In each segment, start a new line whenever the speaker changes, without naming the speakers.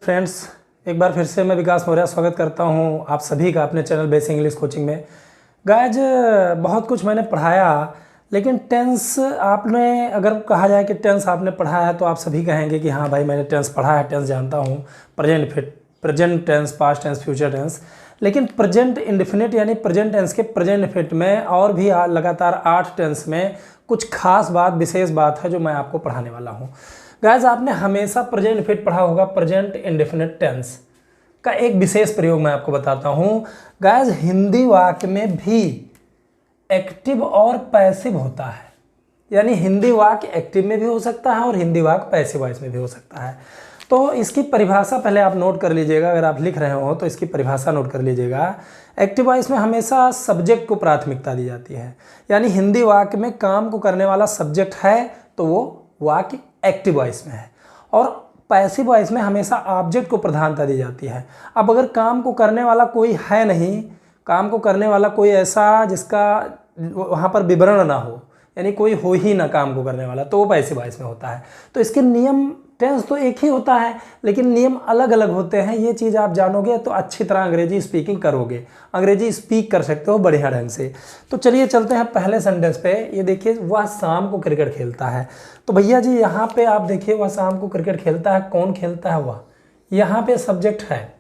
Friends, एक बार फिर से मैं विकास मौर्य स्वागत करता हूं आप सभी का अपने चैनल बेसिक इंग्लिश कोचिंग में। गाइज, बहुत कुछ मैंने पढ़ाया, लेकिन टेंस आपने अगर कहा जाए कि टेंस आपने पढ़ा है तो आप सभी कहेंगे कि हाँ भाई मैंने टेंस पढ़ा है, टेंस जानता हूँ, present tense, past tense, future tense. लेकिन प्रेजेंट इंडेफिनिट यानी प्रेजेंट टेंस के प्रेजेंट इंडेफिनिट में और भी लगातार 8 टेंस में कुछ खास बात, विशेष बात है जो मैं आपको पढ़ाने वाला हूँ। गाइज, आपने हमेशा प्रेजेंट इंडेफिनिट पढ़ा होगा, प्रेजेंट इंडेफिनिट टेंस का एक विशेष प्रयोग मैं आपको बताता हूँ। गाइज, हिंदी वाक्य में भी एक्टिव और पैसिव होता है, यानी हिंदी वाक्य एक्टिव में भी हो सकता है और हिंदी वाक्य पैसिव वॉइस में भी हो सकता है। तो इसकी परिभाषा पहले आप नोट कर लीजिएगा, अगर आप लिख रहे हो तो इसकी परिभाषा नोट कर लीजिएगा। एक्टिव वॉइस में हमेशा सब्जेक्ट को प्राथमिकता दी जाती है, यानी हिंदी वाक्य में काम को करने वाला सब्जेक्ट है तो वो वाक्य एक्टिव वॉइस में है, और पैसिव वॉइस में हमेशा ऑब्जेक्ट को प्रधानता दी जाती है। अब अगर काम को करने वाला कोई है नहीं, काम को करने वाला कोई ऐसा जिसका वहाँ पर विवरण ना हो, यानी कोई हो ही ना काम को करने वाला, तो वो पैसिव वॉइस में होता है। तो इसके नियम, टेंस तो एक ही होता है लेकिन नियम अलग अलग होते हैं। ये चीज़ आप जानोगे तो अच्छी तरह अंग्रेजी स्पीकिंग करोगे, अंग्रेजी स्पीक कर सकते हो बढ़िया ढंग से। तो चलिए चलते हैं पहले सेंटेंस पे। ये देखिए, वह शाम को क्रिकेट खेलता है। तो भैया जी यहाँ पे आप देखिए, वह शाम को क्रिकेट खेलता है, कौन खेलता है? वह। यहाँ पे सब्जेक्ट है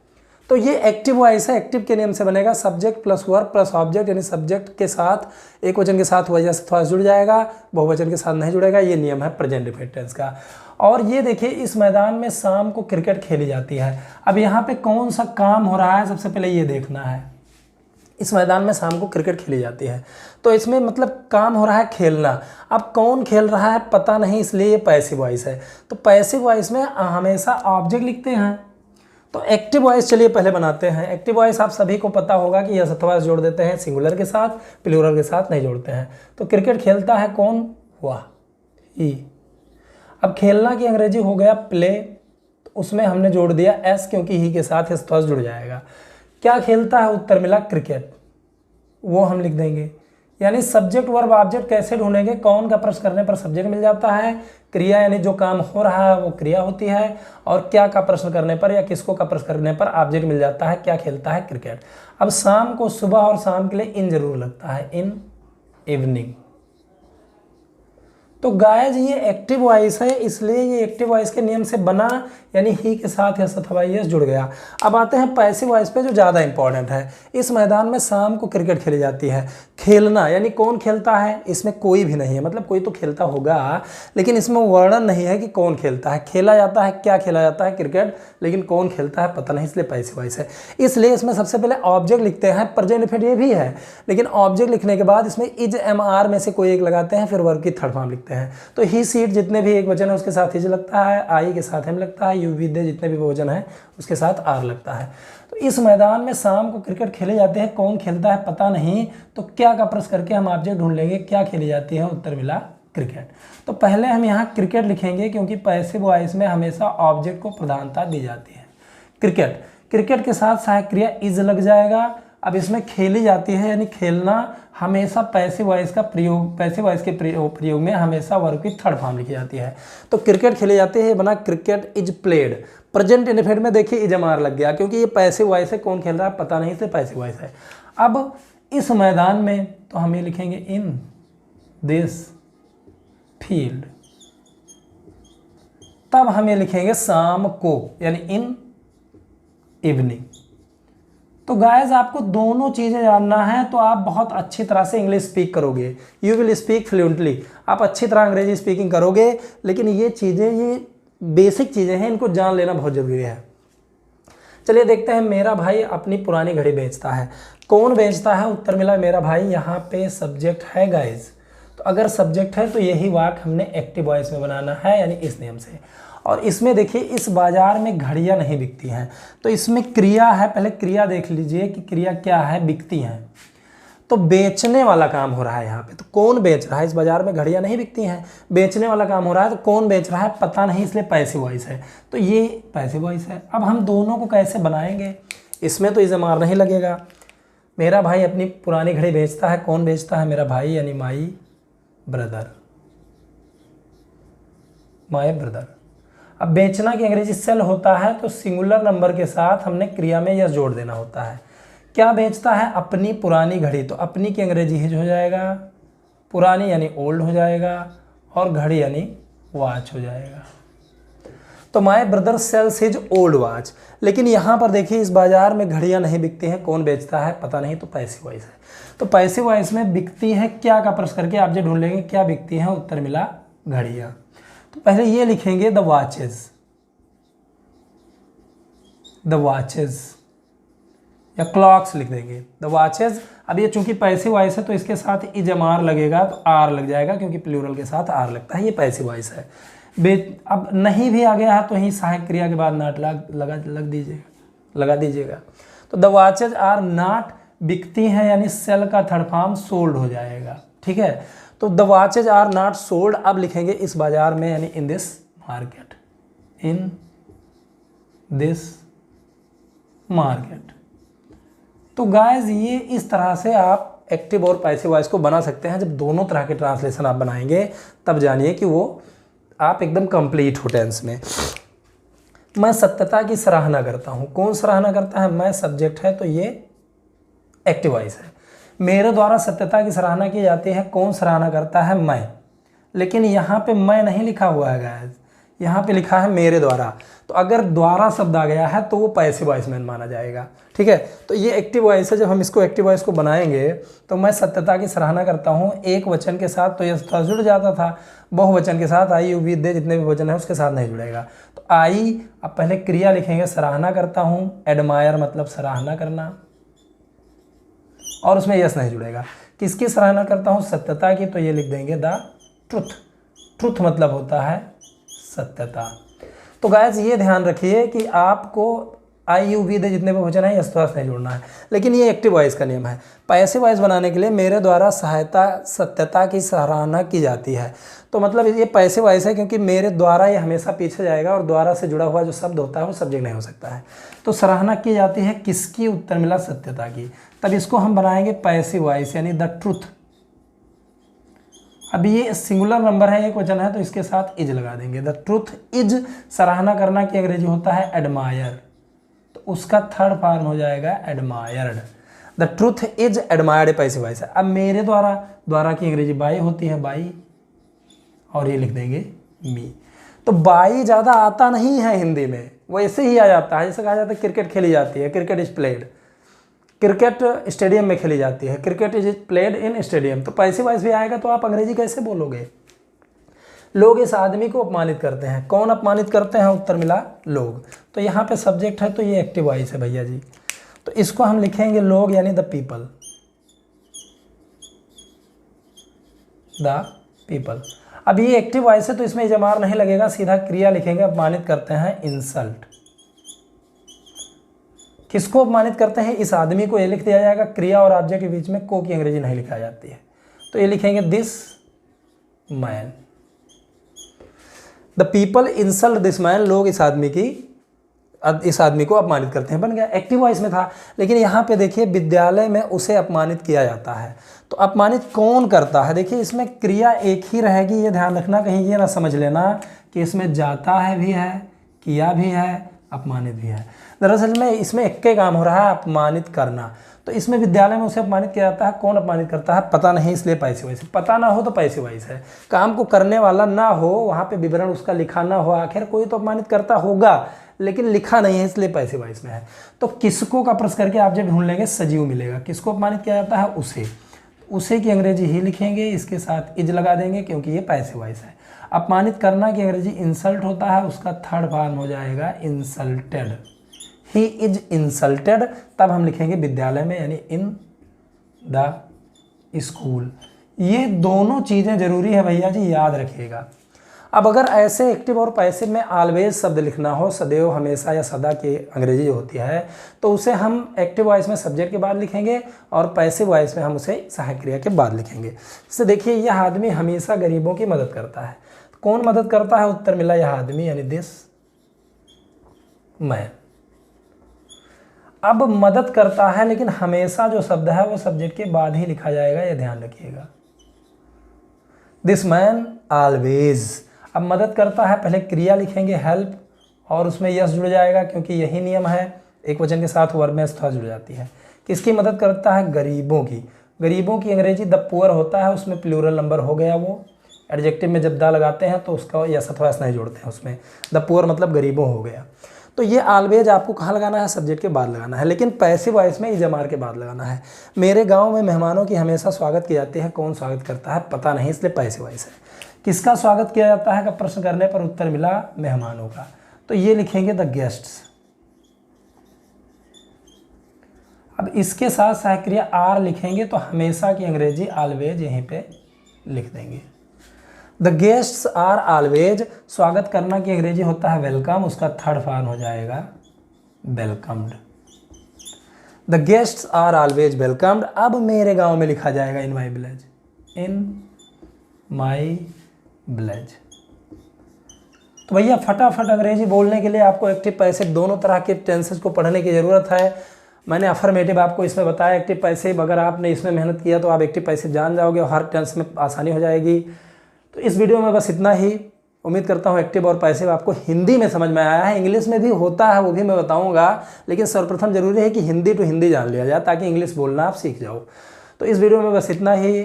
तो ये एक्टिव वॉइस है। एक्टिव के नियम से बनेगा subject plus verb plus object, यानी सब्जेक्ट के साथ एक वचन के साथ वजह से थोड़ा जुड़ जाएगा, बहुवचन के साथ नहीं जुड़ेगा। ये नियम है प्रेजेंट इंडेफिनिट टेंस का। और ये देखिए, इस मैदान में शाम को क्रिकेट खेली जाती है। अब यहाँ पे कौन सा काम हो रहा है सबसे पहले ये देखना है। इस मैदान में शाम को क्रिकेट खेली जाती है, तो इसमें मतलब काम हो रहा है खेलना। अब कौन खेल रहा है पता नहीं, इसलिए ये पैसिव वॉइस है। तो पैसिव वॉइस में हमेशा ऑब्जेक्ट लिखते हैं। तो एक्टिव वॉइस चलिए पहले बनाते हैं। एक्टिव वॉइस आप सभी को पता होगा कि यस अथवा जोड़ देते हैं, सिंगुलर के साथ, प्लूरल के साथ नहीं जोड़ते हैं। तो क्रिकेट खेलता है कौन? वह, ही। अब खेलना की अंग्रेजी हो गया प्ले, तो उसमें हमने जोड़ दिया एस, क्योंकि ही के साथ यस अथवा जुड़ जाएगा। क्या खेलता है? उत्तर मिला क्रिकेट, वो हम लिख देंगे। यानी सब्जेक्ट वर्ब ऑब्जेक्ट कैसे ढूंढेंगे? कौन का प्रश्न करने पर सब्जेक्ट मिल जाता है, क्रिया यानी जो काम हो रहा है वो क्रिया होती है, और क्या का प्रश्न करने पर या किसको का प्रश्न करने पर ऑब्जेक्ट मिल जाता है। क्या खेलता है? क्रिकेट। अब शाम को सुबह और शाम के लिए इन जरूर लगता है, इन इवनिंग। तो गाइज, ये एक्टिव वॉइस है, इसलिए ये एक्टिव वॉइस के नियम से बना, यानी ही के साथ यस अथवा यस जुड़ गया। अब आते हैं पैसिव वॉइस पे, जो ज़्यादा इंपॉर्टेंट है। इस मैदान में शाम को क्रिकेट खेली जाती है। खेलना यानी कौन खेलता है? इसमें कोई भी नहीं है, मतलब कोई तो खेलता होगा लेकिन इसमें वर्णन नहीं है कि कौन खेलता है। खेला जाता है, क्या खेला जाता है? क्रिकेट, लेकिन कौन खेलता है पता नहीं, इसलिए पैसिव वॉइस है। इसलिए इसमें सबसे पहले ऑब्जेक्ट लिखते हैं। प्रेजेंट इंडेफिनिट ये भी है, लेकिन ऑब्जेक्ट लिखने के बाद इसमें इज एम आर में से कोई एक लगाते हैं, फिर वर्ब की थर्ड फॉर्म लिखते हैं। तो ही सीट जितने भी एक वचन है उसके साथ इज लगता है, आई के साथ एम लगता है, यू विद जितने भी बहुवचन है उसके साथ आर लगता है। तो इस मैदान में शाम को क्रिकेट खेले जाते हैं, कौन खेलता है पता नहीं, तो क्या का प्रश्न करके हम ऑब्जेक्ट ढूंढ लेंगे। क्या खेली जाती है? उत्तर मिला क्रिकेट। तो पहले हम यहाँ क्रिकेट लिखेंगे, क्योंकि पैसिव वॉइस में हमेशा ऑब्जेक्ट को प्रधानता दी जाती है। क्रिकेट, क्रिकेट के साथ सहायक क्रिया इज लग जाएगा। अब इसमें खेली जाती है, यानी खेलना हमेशा पैसिव वॉइस का प्रयोग, पैसिव वॉइस के प्रयोग में हमेशा वर्ब की थर्ड फॉर्म लिखी जाती है। तो क्रिकेट खेली जाती है, बना cricket is played. Present indefinite में देखिए इज एम आर लग गया, क्योंकि ये पैसिव वॉइस है, कौन खेल रहा है पता नहीं, इसलिए पैसिव वॉइस है। अब इस मैदान में तो हम ये लिखेंगे इन दिस फील्ड। तब हम ये लिखेंगे शाम को, यानी इन इवनिंग। तो गाइज, आपको दोनों चीज़ें जानना है तो आप बहुत अच्छी तरह से इंग्लिश स्पीक करोगे। यू विल स्पीक फ्लुएंटली, आप अच्छी तरह अंग्रेजी स्पीकिंग करोगे। लेकिन ये चीज़ें, ये बेसिक चीज़ें हैं, इनको जान लेना बहुत ज़रूरी है। चलिए देखते हैं। मेरा भाई अपनी पुरानी घड़ी बेचता है, कौन बेचता है? उत्तर मिला मेरा भाई। यहाँ पे सब्जेक्ट है गाइज, तो अगर सब्जेक्ट है तो यही वाक्य हमने एक्टिव वॉइस में बनाना है, यानी इस नियम से। और इसमें देखिए, इस बाजार में घड़ियां नहीं बिकती हैं, तो इसमें क्रिया है। पहले क्रिया देख लीजिए कि क्रिया क्या है, बिकती हैं। तो बेचने वाला काम हो रहा है यहाँ पे, तो कौन बेच रहा है? इस बाजार में घड़ियां नहीं बिकती हैं, बेचने वाला काम हो रहा है, तो कौन बेच रहा है पता नहीं, इसलिए पैसिव वॉइस है। तो ये पैसिव वॉइस है। अब हम दोनों को कैसे बनाएंगे? इसमें तो इज एम आर नहीं लगेगा। मेरा भाई अपनी पुरानी घड़ी बेचता है, कौन बेचता है? मेरा भाई, यानी माई ब्रदर, माई ब्रदर। अब बेचना की अंग्रेजी सेल होता है, तो सिंगुलर नंबर के साथ हमने क्रिया में यस जोड़ देना होता है। क्या बेचता है? अपनी पुरानी घड़ी, तो अपनी की अंग्रेजी हिज हो जाएगा, पुरानी यानी ओल्ड हो जाएगा, और घड़ी यानी वॉच हो जाएगा। तो my brother sales his old watch. लेकिन यहाँ पर देखिए इस बाजार में घड़ियाँ नहीं बिकती हैं, कौन बेचता है पता नहीं, तो पैसिव वॉइस है। तो पैसिव वॉइस में बिकती है क्या का प्रश्न करके आप जो ढूंढ लेंगे क्या बिकती है, उत्तर मिला घड़ियाँ। तो पहले ये लिखेंगे द वॉचेज, द वॉचेज, या क्लॉक्स लिख देंगे द वॉचेज। अब ये चूंकि पैसिव वॉइस है तो इसके साथ इजमार लगेगा, तो आर लग जाएगा, क्योंकि प्लूरल के साथ आर लगता है, ये पैसिव वॉइस है। अब नहीं भी आ गया है तो ही सहायक क्रिया के बाद नॉट लगा दीजिएगा। तो द वॉचेज आर नॉट बिकती हैं, यानी सेल का थर्ड फॉर्म सोल्ड हो जाएगा। ठीक है, तो the watches are not sold, अब लिखेंगे इस बाजार में, यानी in this market, in this market. तो गाइज ये इस तरह से आप एक्टिव और पैसिव वॉइस को बना सकते हैं। जब दोनों तरह के ट्रांसलेशन आप बनाएंगे तब जानिए कि वो आप एकदम कंप्लीट हो टेंस में। मैं सत्यता की सराहना करता हूँ, कौन सराहना करता है? मैं सब्जेक्ट है, तो ये एक्टिव वॉइस है। मेरे द्वारा सत्यता की सराहना की जाती है, कौन सराहना करता है? मैं। लेकिन यहाँ पे मैं नहीं लिखा हुआ है गाइस, यहाँ पे लिखा है मेरे द्वारा। तो अगर द्वारा शब्द आ गया है तो वो पैसिव वॉइस में माना जाएगा। ठीक है, तो ये एक्टिव वॉइस है। जब हम इसको एक्टिव वॉइस को बनाएंगे तो मैं सत्यता की सराहना करता हूँ, एक वचन के साथ तो यह थोड़ा जुड़ जाता था, बहुवचन के साथ आई यू वी दे जितने भी वचन है उसके साथ नहीं जुड़ेगा। तो आई, अब पहले क्रिया लिखेंगे सराहना करता हूँ, एडमायर मतलब सराहना करना, और उसमें यस नहीं जुड़ेगा। किसकी सराहना करता हूँ? सत्यता की, तो ये लिख देंगे द ट्रुथ। ट्रुथ मतलब होता है सत्यता। तो गाइस ये ध्यान रखिए कि आपको आई यू वी दे जितने भी वचन है यस नहीं जोड़ना है। लेकिन ये एक्टिव वॉइस का नियम है। पैसिव वॉइस बनाने के लिए मेरे द्वारा सत्यता की सराहना की जाती है, तो मतलब ये पैसिव वॉइस है, क्योंकि मेरे द्वारा ये हमेशा पीछे जाएगा और द्वारा से जुड़ा हुआ जो शब्द होता है वो सब्जेक्ट नहीं हो सकता है। तो सराहना की जाती है किसकी? उत्तर मिला सत्यता की। तब इसको हम बनाएंगे पैसिव वॉइस, यानी द ट्रुथ। अब ये सिंगुलर नंबर है, एक वचन है, तो इसके साथ इज लगा देंगे। द ट्रुथ इज, सराहना करना की अंग्रेजी होता है एडमायर, तो उसका थर्ड फॉर्म हो जाएगा admired. The truth is admired passive voice है। अब मेरे द्वारा की अंग्रेजी बाई होती है, बाई, और ये लिख देंगे मी। तो बाई ज़्यादा आता नहीं है हिंदी में, वो ऐसे ही आ जाता है। जैसे कहा जाता है क्रिकेट खेली जाती है, cricket is played, cricket stadium में खेली जाती है, cricket is played in stadium. तो पैसिव वॉइस भी आएगा तो आप अंग्रेजी कैसे बोलोगे? लोग इस आदमी को अपमानित करते हैं, कौन अपमानित करते हैं? उत्तर मिला लोग। तो यहाँ पे सब्जेक्ट है, तो ये एक्टिव वॉइस है भैया जी। तो इसको हम लिखेंगे लोग, यानी द पीपल, द पीपल। अब ये एक्टिव वॉइस है तो इसमें इजमार नहीं लगेगा, सीधा क्रिया लिखेंगे, अपमानित करते हैं, इंसल्ट। किसको अपमानित करते हैं? इस आदमी को। ये लिख दिया जाएगा, क्रिया और ऑब्जेक्ट के बीच में को की अंग्रेजी नहीं लिखा जाती है, तो ये लिखेंगे this man. The people insult this man, लोग इस आदमी को अपमानित करते हैं, बन गया। एक्टिव वॉइस में था। लेकिन यहाँ पे देखिए विद्यालय में उसे अपमानित किया जाता है, तो अपमानित कौन करता है? देखिए इसमें क्रिया एक ही रहेगी, ये ध्यान रखना, कहीं ये ना समझ लेना कि इसमें जाता है भी है, किया भी है, अपमानित भी है। दरअसल में इसमें एक ही काम हो रहा है, अपमानित करना। तो इसमें विद्यालय में उसे अपमानित किया जाता है, कौन अपमानित करता है पता नहीं, इसलिए पैसिव वॉइस। पता ना हो तो पैसिव वॉइस है। काम को करने वाला ना हो, वहाँ पे विवरण उसका लिखा ना हो, आखिर कोई तो अपमानित करता होगा लेकिन लिखा नहीं है, इसलिए पैसिव वॉइस में है। तो किसको का प्रश्न करके आप जब ढूंढ लेंगे सजीव मिलेगा। किसको अपमानित किया जाता है? उसे की अंग्रेजी ही लिखेंगे, इसके साथ इज लगा देंगे क्योंकि ये पैसिव वॉइस है। अपमानित करना की अंग्रेजी इंसल्ट होता है, उसका थर्ड फॉर्म हो जाएगा इंसल्टेड। ही इज इंसल्टेड, तब हम लिखेंगे विद्यालय में, यानी इन द स्कूल। ये दोनों चीज़ें जरूरी है भैया जी, याद रखिएगा। अब अगर ऐसे एक्टिव और पैसिव में ऑलवेज शब्द लिखना हो, सदैव, हमेशा या सदा की अंग्रेजी जो होती है, तो उसे हम एक्टिव वॉइस में सब्जेक्ट के बाद लिखेंगे और पैसिव वॉइस में हम उसे सहायक क्रिया के बाद लिखेंगे। जैसे देखिए, यह आदमी हमेशा गरीबों की मदद करता है। कौन मदद करता है? उत्तर मिला यह आदमी, यानी दिस मैन। अब मदद करता है, लेकिन हमेशा जो शब्द है वो सब्जेक्ट के बाद ही लिखा जाएगा, ये ध्यान रखिएगा। This man always. अब मदद करता है, पहले क्रिया लिखेंगे हेल्प और उसमें यस जुड़ जाएगा क्योंकि यही नियम है, एक वचन के साथ वर्ब में था जुड़ जाती है। किसकी मदद करता है? गरीबों की। गरीबों की अंग्रेजी द पुअर होता है, उसमें प्लूरल नंबर हो गया। वो एडजेक्टिव में जब दा लगाते हैं तो उसका यस अथवा एस नहीं जोड़ते हैं, उसमें द पुअर मतलब गरीबों हो गया। तो ये ऑलवेज आपको कहाँ लगाना है? सब्जेक्ट के बाद लगाना है, लेकिन पैसिव वॉइस में इजमार के बाद लगाना है। मेरे गांव में मेहमानों की हमेशा स्वागत की जाती है, कौन स्वागत करता है पता नहीं, इसलिए पैसिव वॉइस है। किसका स्वागत किया जाता है का प्रश्न करने पर उत्तर मिला मेहमानों का, तो ये लिखेंगे द गेस्ट्स। अब इसके साथ सहायक क्रिया आर लिखेंगे तो हमेशा की अंग्रेजी ऑलवेज यहीं पे लिख देंगे। द गेस्ट्स आर ऑलवेज, स्वागत करना की अंग्रेजी होता है वेलकम, उसका थर्ड फॉर्म हो जाएगा welcomed. The guests are always welcomed. अब मेरे गांव में लिखा जाएगा इन my village, in my village. तो भैया फटाफट अंग्रेजी बोलने के लिए आपको एक्टिव पैसिव दोनों तरह के टेंसेस को पढ़ने की ज़रूरत है। मैंने अफर्मेटिव आपको इसमें बताया, एक्टिव पैसिव अगर आपने इसमें मेहनत किया तो आप एक्टिव पैसिव जान जाओगे और हर टेंस में आसानी हो जाएगी। तो इस वीडियो में बस इतना ही। उम्मीद करता हूँ एक्टिव और पैसिव आपको हिंदी में समझ में आया है। इंग्लिश में भी होता है, वो भी मैं बताऊँगा, लेकिन सर्वप्रथम जरूरी है कि हिंदी टू हिंदी जान लिया जाए ताकि इंग्लिश बोलना आप सीख जाओ। तो इस वीडियो में बस इतना ही।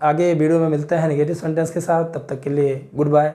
आगे वीडियो में मिलते हैं नेगेटिव सेंटेंस के साथ, तब तक के लिए गुड बाय।